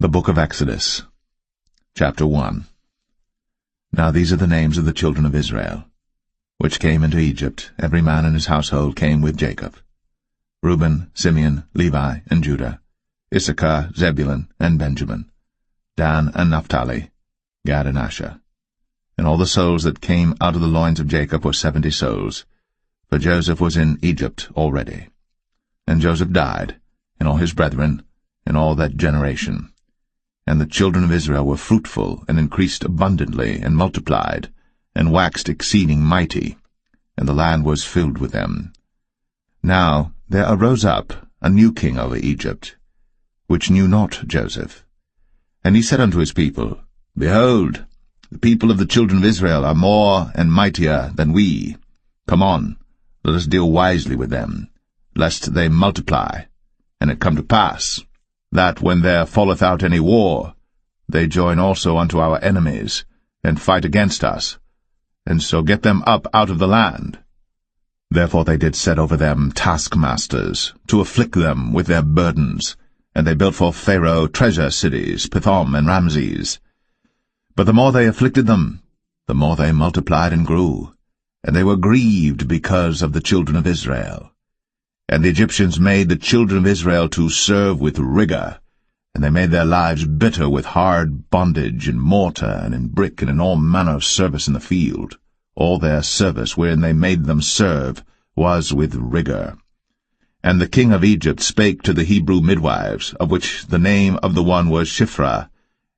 The Book of Exodus, Chapter 1. Now these are the names of the children of Israel, which came into Egypt. Every man in his household came with Jacob: Reuben, Simeon, Levi, and Judah, Issachar, Zebulun, and Benjamin, Dan and Naphtali, Gad and Asher. And all the souls that came out of the loins of Jacob were 70 souls, for Joseph was in Egypt already. And Joseph died, and all his brethren, and all that generation. And the children of Israel were fruitful, and increased abundantly, and multiplied, and waxed exceeding mighty, and the land was filled with them. Now there arose up a new king over Egypt, which knew not Joseph. And he said unto his people, Behold, the people of the children of Israel are more and mightier than we. Come on, let us deal wisely with them, lest they multiply. And it come to pass, that when there falleth out any war, they join also unto our enemies, and fight against us, and so get them up out of the land. Therefore they did set over them taskmasters, to afflict them with their burdens, and they built for Pharaoh treasure cities, Pithom and Ramses. But the more they afflicted them, the more they multiplied and grew, and they were grieved because of the children of Israel. And the Egyptians made the children of Israel to serve with rigor, and they made their lives bitter with hard bondage in mortar and in brick and in all manner of service in the field. All their service wherein they made them serve was with rigor. And the king of Egypt spake to the Hebrew midwives, of which the name of the one was Shiphrah,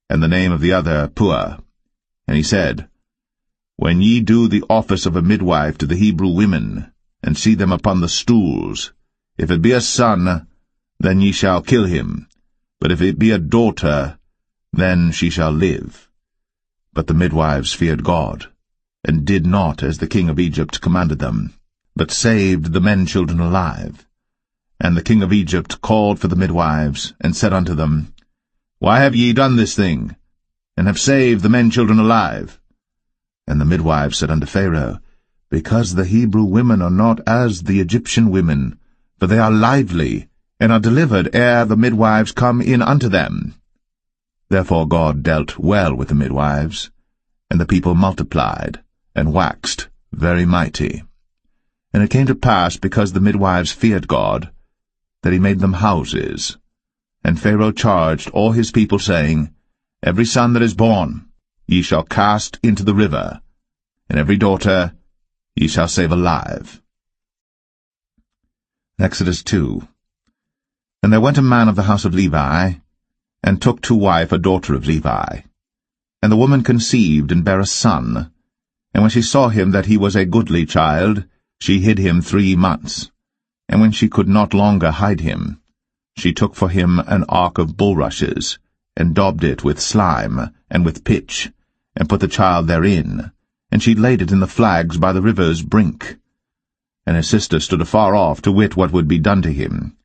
and the name of the other Puah. And he said, When ye do the office of a midwife to the Hebrew women, and see them upon the stools, if it be a son, then ye shall kill him, but if it be a daughter, then she shall live. But the midwives feared God, and did not as the king of Egypt commanded them, but saved the men-children alive. And the king of Egypt called for the midwives, and said unto them, Why have ye done this thing, and have saved the men-children alive? And the midwives said unto Pharaoh, Because the Hebrew women are not as the Egyptian women, for they are lively, and are delivered ere the midwives come in unto them. Therefore God dealt well with the midwives, and the people multiplied, and waxed very mighty. And it came to pass, because the midwives feared God, that he made them houses. And Pharaoh charged all his people, saying, Every son that is born ye shall cast into the river, and every daughter ye shall save alive. Exodus 2. And there went a man of the house of Levi, and took to wife a daughter of Levi. And the woman conceived, and bare a son. And when she saw him that he was a goodly child, she hid him 3 months. And when she could not longer hide him, she took for him an ark of bulrushes, and daubed it with slime, and with pitch, and put the child therein, and she laid it in the flags by the river's brink. And his sister stood afar off to wit what would be done to him.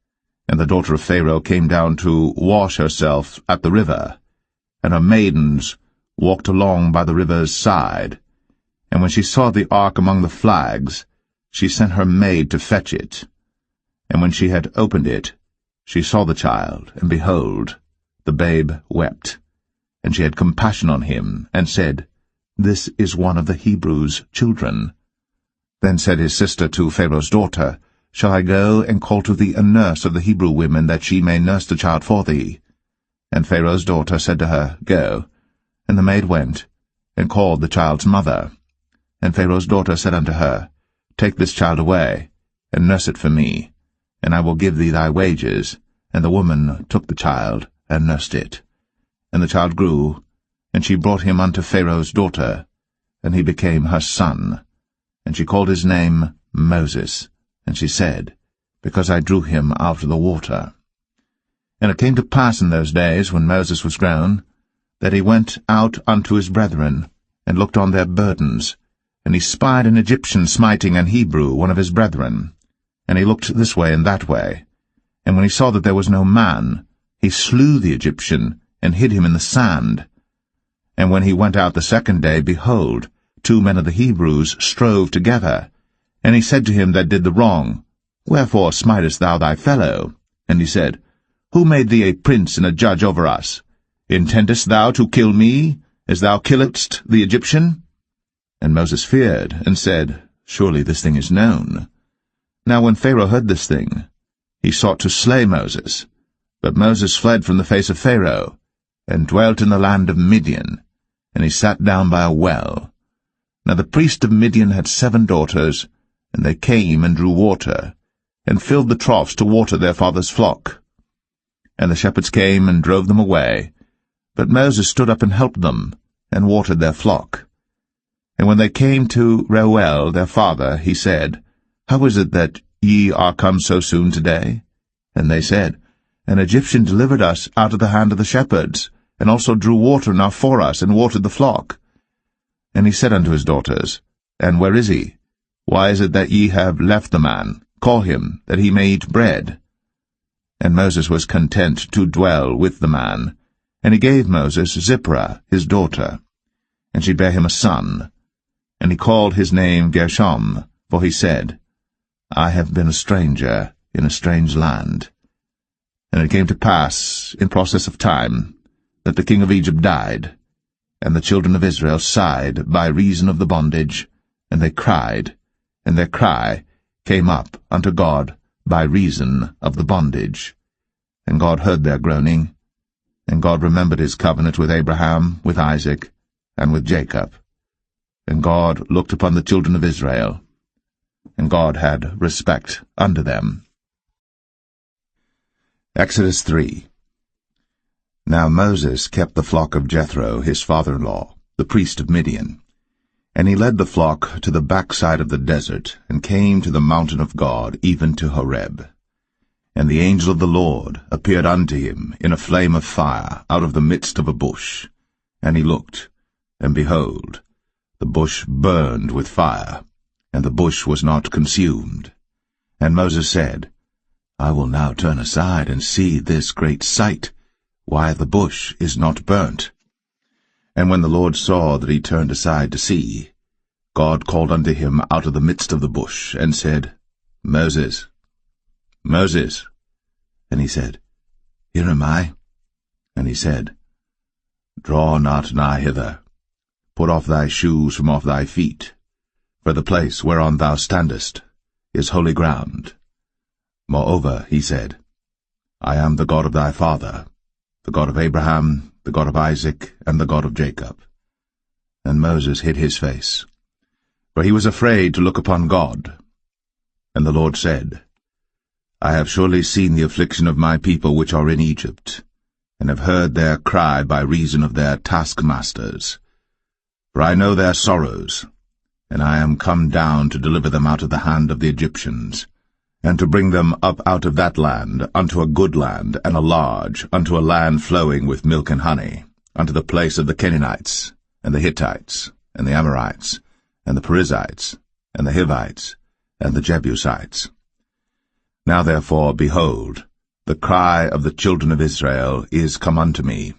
And the daughter of Pharaoh came down to wash herself at the river, and her maidens walked along by the river's side. And when she saw the ark among the flags, she sent her maid to fetch it. And when she had opened it, she saw the child, and behold, the babe wept. And she had compassion on him, and said, This is one of the Hebrews' children. Then said his sister to Pharaoh's daughter, Shall I go and call to thee a nurse of the Hebrew women, that she may nurse the child for thee? And Pharaoh's daughter said to her, Go. And the maid went, and called the child's mother. And Pharaoh's daughter said unto her, Take this child away, and nurse it for me, and I will give thee thy wages. And the woman took the child, and nursed it. And the child grew, and she brought him unto Pharaoh's daughter, and he became her son. And she called his name Moses, and she said, Because I drew him out of the water. And it came to pass in those days, when Moses was grown, that he went out unto his brethren, and looked on their burdens, and he spied an Egyptian smiting an Hebrew, one of his brethren. And he looked this way and that way. And when he saw that there was no man, he slew the Egyptian, and hid him in the sand. And when he went out the second day, behold, 2 men of the Hebrews strove together. And he said to him that did the wrong, Wherefore smitest thou thy fellow? And he said, Who made thee a prince and a judge over us? Intendest thou to kill me, as thou killedst the Egyptian? And Moses feared, and said, Surely this thing is known. Now when Pharaoh heard this thing, he sought to slay Moses. But Moses fled from the face of Pharaoh, and dwelt in the land of Midian, and he sat down by a well. Now the priest of Midian had 7 daughters, and they came and drew water, and filled the troughs to water their father's flock. And the shepherds came and drove them away, but Moses stood up and helped them, and watered their flock. And when they came to Reuel their father, he said, How is it that ye are come so soon today? And they said, An Egyptian delivered us out of the hand of the shepherds, and also drew water enough for us, and watered the flock. And he said unto his daughters, And where is he? Why is it that ye have left the man? Call him, that he may eat bread. And Moses was content to dwell with the man. And he gave Moses Zipporah his daughter, and she bare him a son. And he called his name Gershom, for he said, I have been a stranger in a strange land. And it came to pass, in process of time, that the king of Egypt died, and the children of Israel sighed by reason of the bondage, and they cried, and their cry came up unto God by reason of the bondage. And God heard their groaning, and God remembered his covenant with Abraham, with Isaac, and with Jacob. And God looked upon the children of Israel, and God had respect unto them. Exodus 3. Now Moses kept the flock of Jethro his father-in-law, the priest of Midian. And he led the flock to the backside of the desert, and came to the mountain of God, even to Horeb. And the angel of the Lord appeared unto him in a flame of fire out of the midst of a bush. And he looked, and behold, the bush burned with fire, and the bush was not consumed. And Moses said, I will now turn aside and see this great sight, why the bush is not burnt. And when the Lord saw that he turned aside to see, God called unto him out of the midst of the bush, and said, Moses, Moses. And he said, Here am I. And he said, Draw not nigh hither. Put off thy shoes from off thy feet, for the place whereon thou standest is holy ground. Moreover, he said, I am the God of thy father, the God of Abraham, the God of Isaac, and the God of Jacob. And Moses hid his face, for he was afraid to look upon God. And the Lord said, I have surely seen the affliction of my people which are in Egypt, and have heard their cry by reason of their taskmasters. For I know their sorrows, and I am come down to deliver them out of the hand of the Egyptians, and to bring them up out of that land unto a good land, and a large, unto a land flowing with milk and honey, unto the place of the Canaanites, and the Hittites, and the Amorites, and the Perizzites, and the Hivites, and the Jebusites. Now therefore, behold, the cry of the children of Israel is come unto me,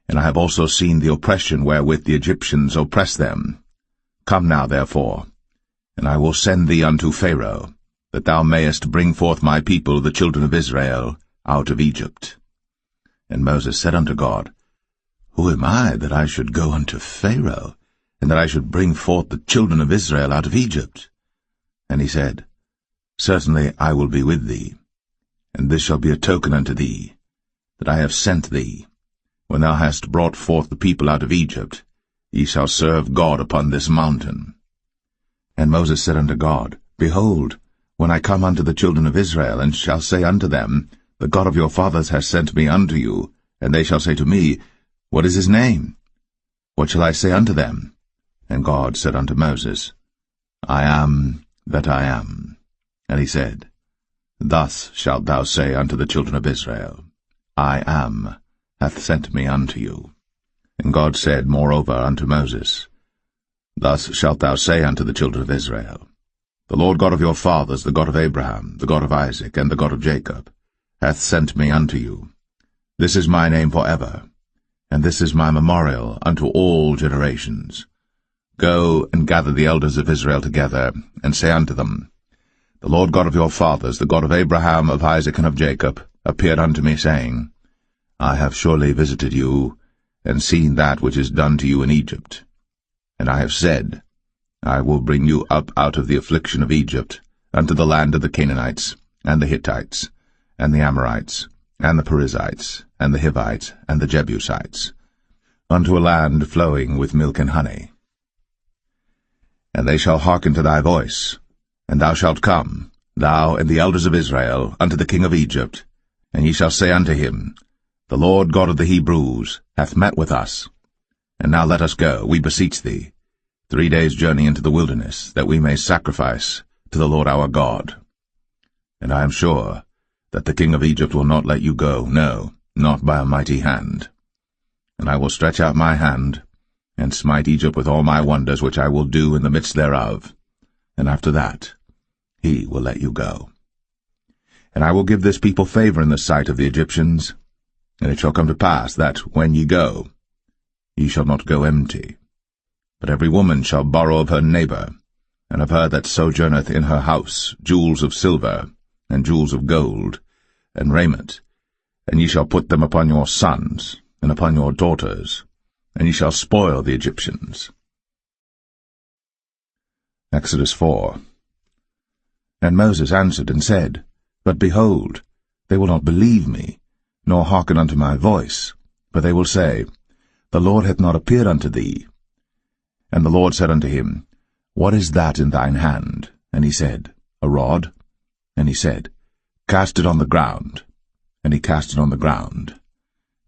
and I have also seen the oppression wherewith the Egyptians oppress them. Come now therefore, and I will send thee unto Pharaoh, that thou mayest bring forth my people, the children of Israel, out of Egypt. And Moses said unto God, Who am I, that I should go unto Pharaoh, and that I should bring forth the children of Israel out of Egypt? And he said, Certainly I will be with thee, and this shall be a token unto thee, that I have sent thee. When thou hast brought forth the people out of Egypt, ye shall serve God upon this mountain. And Moses said unto God, Behold, when I come unto the children of Israel, and shall say unto them, The God of your fathers has sent me unto you, and they shall say to me, What is his name? What shall I say unto them? And God said unto Moses, I am that I am. And he said, Thus shalt thou say unto the children of Israel, I am hath sent me unto you. And God said moreover unto Moses, Thus shalt thou say unto the children of Israel, The Lord God of your fathers, the God of Abraham, the God of Isaac, and the God of Jacob, hath sent me unto you. This is my name for ever, and this is my memorial unto all generations. Go and gather the elders of Israel together, and say unto them, The Lord God of your fathers, the God of Abraham, of Isaac, and of Jacob, appeared unto me, saying, I have surely visited you, and seen that which is done to you in Egypt. And I have said, I will bring you up out of the affliction of Egypt, unto the land of the Canaanites, and the Hittites, and the Amorites, and the Perizzites, and the Hivites, and the Jebusites, unto a land flowing with milk and honey. And they shall hearken to thy voice, and thou shalt come, thou and the elders of Israel, unto the king of Egypt, and ye shall say unto him, The Lord God of the Hebrews hath met with us. And now let us go, we beseech thee, 3 days' journey into the wilderness, that we may sacrifice to the Lord our God. And I am sure that the king of Egypt will not let you go, no, not by a mighty hand. And I will stretch out my hand, and smite Egypt with all my wonders which I will do in the midst thereof, and after that he will let you go. And I will give this people favor in the sight of the Egyptians, and it shall come to pass that, when ye go, ye shall not go empty. But every woman shall borrow of her neighbor, and of her that sojourneth in her house, jewels of silver, and jewels of gold, and raiment, and ye shall put them upon your sons, and upon your daughters, and ye shall spoil the Egyptians. Exodus 4. And Moses answered and said, But behold, they will not believe me, nor hearken unto my voice, but they will say, The Lord hath not appeared unto thee. And the Lord said unto him, What is that in thine hand? And he said, A rod. And he said, Cast it on the ground. And he cast it on the ground,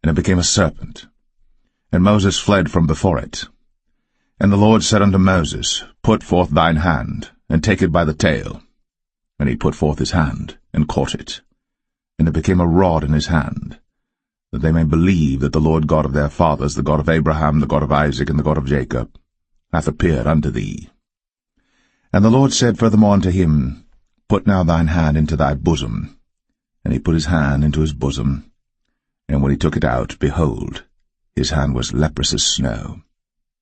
and it became a serpent. And Moses fled from before it. And the Lord said unto Moses, Put forth thine hand, and take it by the tail. And he put forth his hand, and caught it. And it became a rod in his hand, that they may believe that the Lord God of their fathers, the God of Abraham, the God of Isaac, and the God of Jacob, hath appeared unto thee. And the Lord said furthermore unto him, Put now thine hand into thy bosom. And he put his hand into his bosom, and when he took it out, behold, his hand was leprous as snow.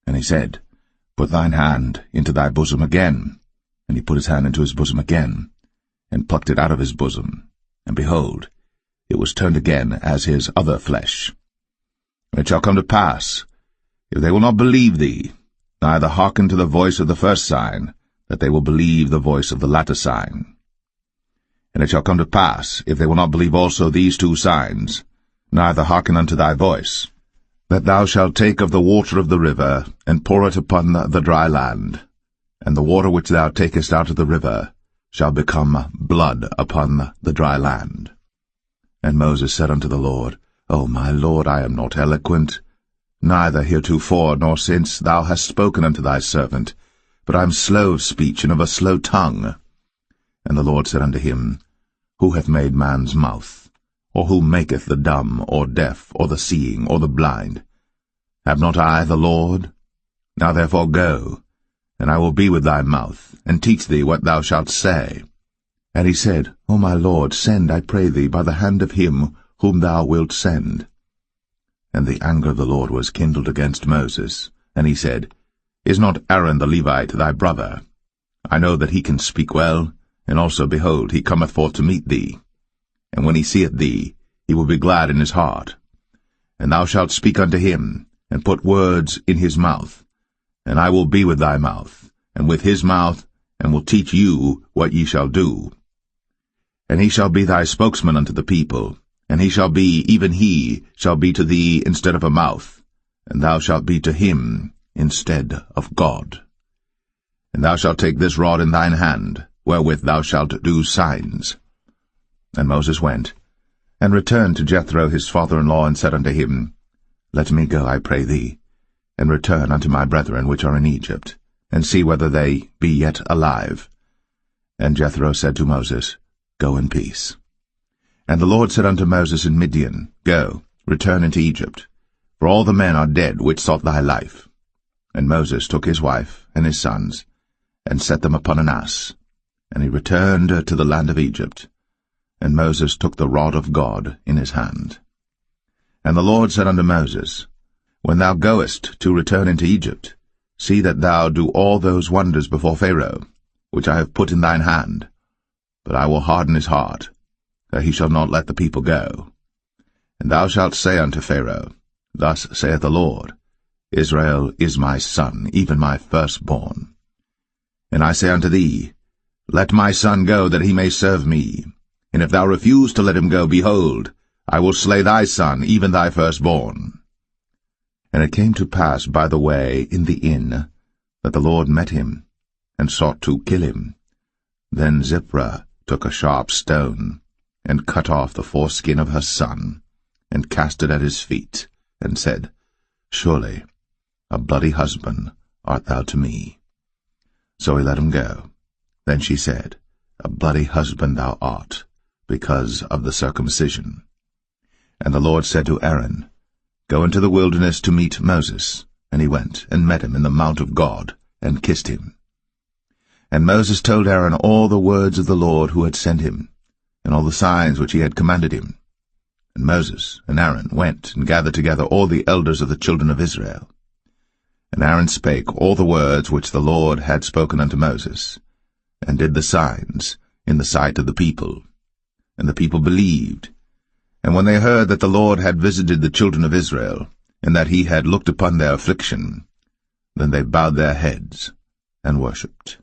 And he said, Put thine hand into thy bosom again. And he put his hand into his bosom again, and plucked it out of his bosom, and behold, it was turned again as his other flesh. And it shall come to pass, if they will not believe thee, neither hearken to the voice of the first sign, that they will believe the voice of the latter sign. And it shall come to pass, if they will not believe also these 2 signs, neither hearken unto thy voice, that thou shalt take of the water of the river, and pour it upon the dry land, and the water which thou takest out of the river shall become blood upon the dry land. And Moses said unto the Lord, O my Lord, I am not eloquent, neither heretofore nor since thou hast spoken unto thy servant, but I am slow of speech and of a slow tongue. And the Lord said unto him, Who hath made man's mouth? Or who maketh the dumb, or deaf, or the seeing, or the blind? Have not I the Lord? Now therefore go, and I will be with thy mouth, and teach thee what thou shalt say. And he said, O my Lord, send, I pray thee, by the hand of him whom thou wilt send. And the anger of the Lord was kindled against Moses, and he said, Is not Aaron the Levite thy brother? I know that he can speak well, and also, behold, he cometh forth to meet thee. And when he seeth thee, he will be glad in his heart. And thou shalt speak unto him, and put words in his mouth. And I will be with thy mouth, and with his mouth, and will teach you what ye shall do. And he shall be thy spokesman unto the people, and he shall be, even he, shall be to thee instead of a mouth, and thou shalt be to him instead of God. And thou shalt take this rod in thine hand, wherewith thou shalt do signs. And Moses went, and returned to Jethro his father-in-law, and said unto him, Let me go, I pray thee, and return unto my brethren which are in Egypt, and see whether they be yet alive. And Jethro said to Moses, Go in peace. And the Lord said unto Moses in Midian, Go, return into Egypt, for all the men are dead which sought thy life. And Moses took his wife and his sons, and set them upon an ass, and he returned to the land of Egypt. And Moses took the rod of God in his hand. And the Lord said unto Moses, When thou goest to return into Egypt, see that thou do all those wonders before Pharaoh, which I have put in thine hand. But I will harden his heart, that he shall not let the people go. And thou shalt say unto Pharaoh, Thus saith the Lord, Israel is my son, even my firstborn. And I say unto thee, Let my son go, that he may serve me. And if thou refuse to let him go, behold, I will slay thy son, even thy firstborn. And it came to pass by the way in the inn, that the Lord met him, and sought to kill him. Then Zipporah took a sharp stone, and cut off the foreskin of her son, and cast it at his feet, and said, Surely a bloody husband art thou to me. So he let him go. Then she said, A bloody husband thou art, because of the circumcision. And the Lord said to Aaron, Go into the wilderness to meet Moses. And he went, and met him in the mount of God, and kissed him. And Moses told Aaron all the words of the Lord who had sent him, and all the signs which he had commanded him. And Moses and Aaron went and gathered together all the elders of the children of Israel. And Aaron spake all the words which the Lord had spoken unto Moses, and did the signs in the sight of the people. And the people believed. And when they heard that the Lord had visited the children of Israel, and that he had looked upon their affliction, then they bowed their heads and worshipped.